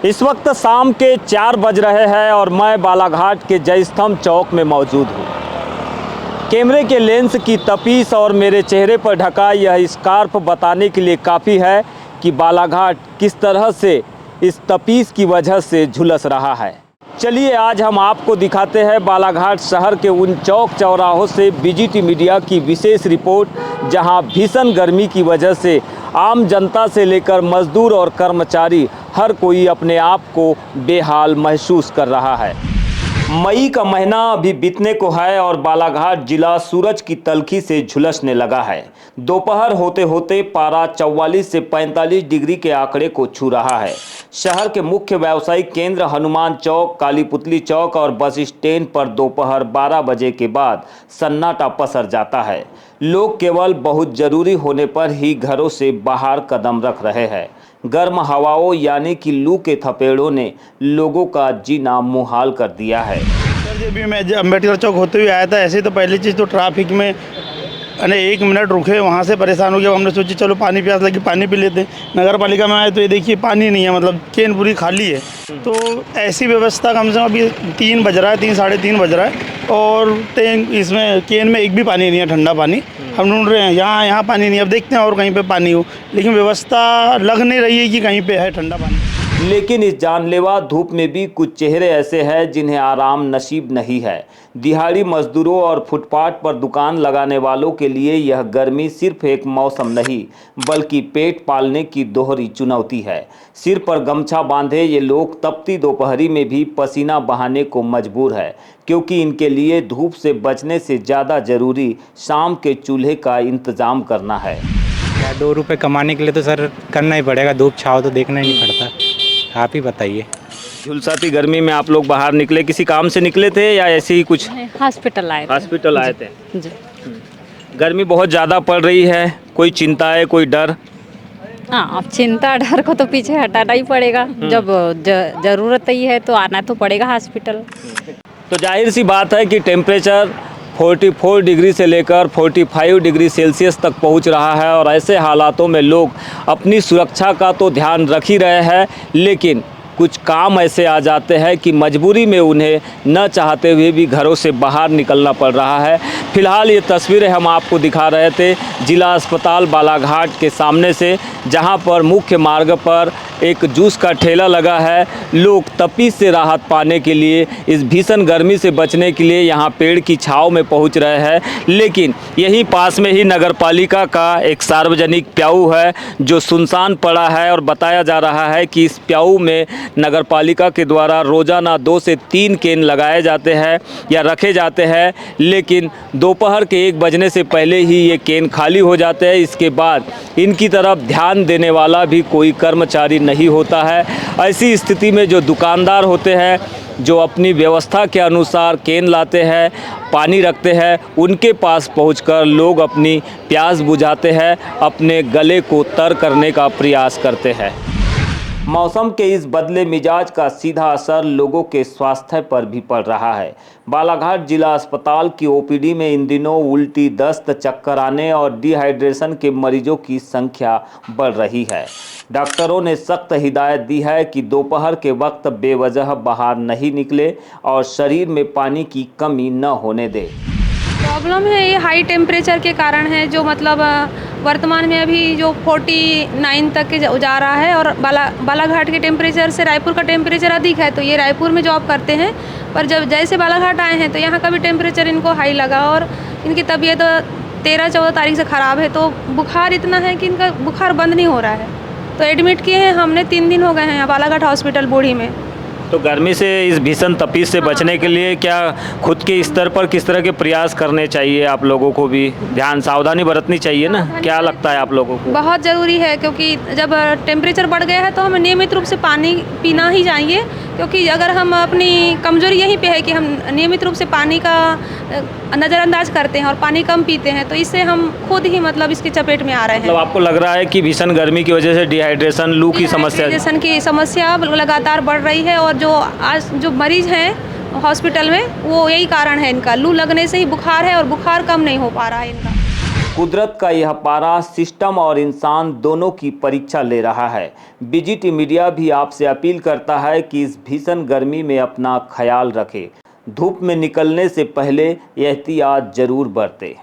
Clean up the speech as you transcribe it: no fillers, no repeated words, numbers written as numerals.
इस वक्त शाम के 4 बज रहे हैं और मैं बालाघाट के जय स्तंभ चौक में मौजूद हूँ। कैमरे के लेंस की तपीस और मेरे चेहरे पर ढका यह स्कार्फ बताने के लिए काफ़ी है कि बालाघाट किस तरह से इस तपीस की वजह से झुलस रहा है। चलिए आज हम आपको दिखाते हैं बालाघाट शहर के उन चौक चौराहों से बीजीटी मीडिया की विशेष रिपोर्ट, जहां भीषण गर्मी की वजह से आम जनता से लेकर मजदूर और कर्मचारी हर कोई अपने आप को बेहाल महसूस कर रहा है। मई का महीना अभी बीतने को है और बालाघाट जिला सूरज की तलखी से झुलसने लगा है। दोपहर होते होते पारा 44 से 45 डिग्री के आंकड़े को छू रहा है। शहर के मुख्य व्यावसायिक केंद्र हनुमान चौक, कालीपुतली चौक और बस स्टैंड पर दोपहर 12 बजे के बाद सन्नाटा पसर जाता है। लोग केवल बहुत जरूरी होने पर ही घरों से बाहर कदम रख रहे हैं। गर्म हवाओं यानी कि लू के थपेड़ों ने लोगों का जीना मुहाल कर दिया है। सर जब भी मैं अम्बेडकर चौक होते हुए आया था, ऐसे तो पहली चीज़ तो ट्रैफिक में 1 मिनट रुके, वहाँ से परेशान हो गया। हमने सोची चलो पानी प्यास लगी, पानी पी लेते। नगर पालिका में आए तो ये देखिए पानी नहीं है, मतलब केन पूरी खाली है। तो ऐसी व्यवस्था कम से कम अभी 3 बज रहा है, 3 साढ़े 3 बज रहा है और टैंक इसमें केन में एक भी पानी नहीं है, ठंडा पानी। हम ढूंढ रहे हैं, यहाँ पानी नहीं है। अब देखते हैं और कहीं पे पानी हो, लेकिन व्यवस्था लग नहीं रही है कि कहीं पे है ठंडा पानी। लेकिन इस जानलेवा धूप में भी कुछ चेहरे ऐसे हैं जिन्हें आराम नसीब नहीं है। दिहाड़ी मजदूरों और फुटपाथ पर दुकान लगाने वालों के लिए यह गर्मी सिर्फ एक मौसम नहीं बल्कि पेट पालने की दोहरी चुनौती है। सिर पर गमछा बांधे ये लोग तपती दोपहरी में भी पसीना बहाने को मजबूर है, क्योंकि इनके लिए धूप से बचने से ज़्यादा ज़रूरी शाम के चूल्हे का इंतज़ाम करना है। 2 रुपये कमाने के लिए तो सर करना ही पड़ेगा, धूप छाव तो देखना ही नहीं पड़ता। आप ही बताइए। झुलसाती गर्मी में आप लोग बाहर निकले, किसी काम से निकले थे या ऐसे ही कुछ? हॉस्पिटल आए थे। हॉस्पिटल आए थे जी। गर्मी बहुत ज़्यादा पड़ रही है, कोई चिंता है, कोई डर? हाँ, अब चिंता डर को तो पीछे हटाना ही पड़ेगा। जब जरूरत ही है तो आना तो पड़ेगा हॉस्पिटल। तो जाहिर सी बात है कि टेम्परेचर 44 डिग्री से लेकर 45 डिग्री सेल्सियस तक पहुंच रहा है और ऐसे हालातों में लोग अपनी सुरक्षा का तो ध्यान रख ही रहे हैं, लेकिन कुछ काम ऐसे आ जाते हैं कि मजबूरी में उन्हें न चाहते हुए भी घरों से बाहर निकलना पड़ रहा है। फिलहाल ये तस्वीरें हम आपको दिखा रहे थे जिला अस्पताल बालाघाट के सामने से, जहां पर मुख्य मार्ग पर एक जूस का ठेला लगा है। लोग तपीस से राहत पाने के लिए, इस भीषण गर्मी से बचने के लिए यहाँ पेड़ की छांव में पहुँच रहे हैं। लेकिन यहीं पास में ही नगर पालिका का एक सार्वजनिक प्याऊ है जो सुनसान पड़ा है और बताया जा रहा है कि इस प्याऊ में नगर पालिका के द्वारा रोज़ाना 2 से 3 केन लगाए जाते हैं या रखे जाते हैं, लेकिन दोपहर के 1 बजने से पहले ही ये केन खाली हो जाते हैं। इसके बाद इनकी तरफ ध्यान देने वाला भी कोई कर्मचारी नहीं होता है। ऐसी स्थिति में जो दुकानदार होते हैं, जो अपनी व्यवस्था के अनुसार केन लाते हैं, पानी रखते हैं, उनके पास पहुंचकर लोग अपनी प्यास बुझाते हैं, अपने गले को तर करने का प्रयास करते हैं। मौसम के इस बदले मिजाज का सीधा असर लोगों के स्वास्थ्य पर भी पड़ रहा है। बालाघाट जिला अस्पताल की ओपीडी में इन दिनों उल्टी, दस्त, चक्कर आने और डिहाइड्रेशन के मरीजों की संख्या बढ़ रही है। डॉक्टरों ने सख्त हिदायत दी है कि दोपहर के वक्त बेवजह बाहर नहीं निकले और शरीर में पानी की कमी न होने दें। प्रॉब्लम है ये हाई टेम्परेचर के कारण है, जो मतलब वर्तमान में अभी जो 49 तक के जा रहा है और बालाघाट के टेम्परेचर से रायपुर का टेम्परेचर अधिक है। तो ये रायपुर में जॉब करते हैं, पर जब जैसे बालाघाट आए हैं तो यहाँ का भी टेम्परेचर इनको हाई लगा और इनकी तबीयत 13-14 तारीख से ख़राब है। तो बुखार इतना है कि इनका बुखार बंद नहीं हो रहा है। तो एडमिट किए हैं हमने, 3 दिन हो गए हैं बालाघाट हॉस्पिटल बूढ़ी में। तो गर्मी से, इस भीषण तपीस से बचने के लिए क्या खुद के स्तर पर किस तरह के प्रयास करने चाहिए? आप लोगों को भी ध्यान, सावधानी बरतनी चाहिए ना? क्या लगता है आप लोगों को? बहुत ज़रूरी है, क्योंकि जब टेम्परेचर बढ़ गया है तो हमें नियमित रूप से पानी पीना ही चाहिए, क्योंकि अगर हम अपनी कमजोरी यहीं पे है कि हम नियमित रूप से पानी का नज़रअंदाज करते हैं और पानी कम पीते हैं, तो इससे हम खुद ही मतलब इसकी चपेट में आ रहे हैं। मतलब आपको लग रहा है कि भीषण गर्मी की वजह से डिहाइड्रेशन, लू की समस्या लगातार बढ़ रही है और जो मरीज हैं हॉस्पिटल में, वो यही कारण है इनका। लू लगने से ही बुखार है और बुखार कम नहीं हो पा रहा है इनका। कुदरत का यह पारा सिस्टम और इंसान दोनों की परीक्षा ले रहा है। बीजीटी मीडिया भी आपसे अपील करता है कि इस भीषण गर्मी में अपना ख्याल रखें। धूप में निकलने से पहले एहतियात जरूर बरतें।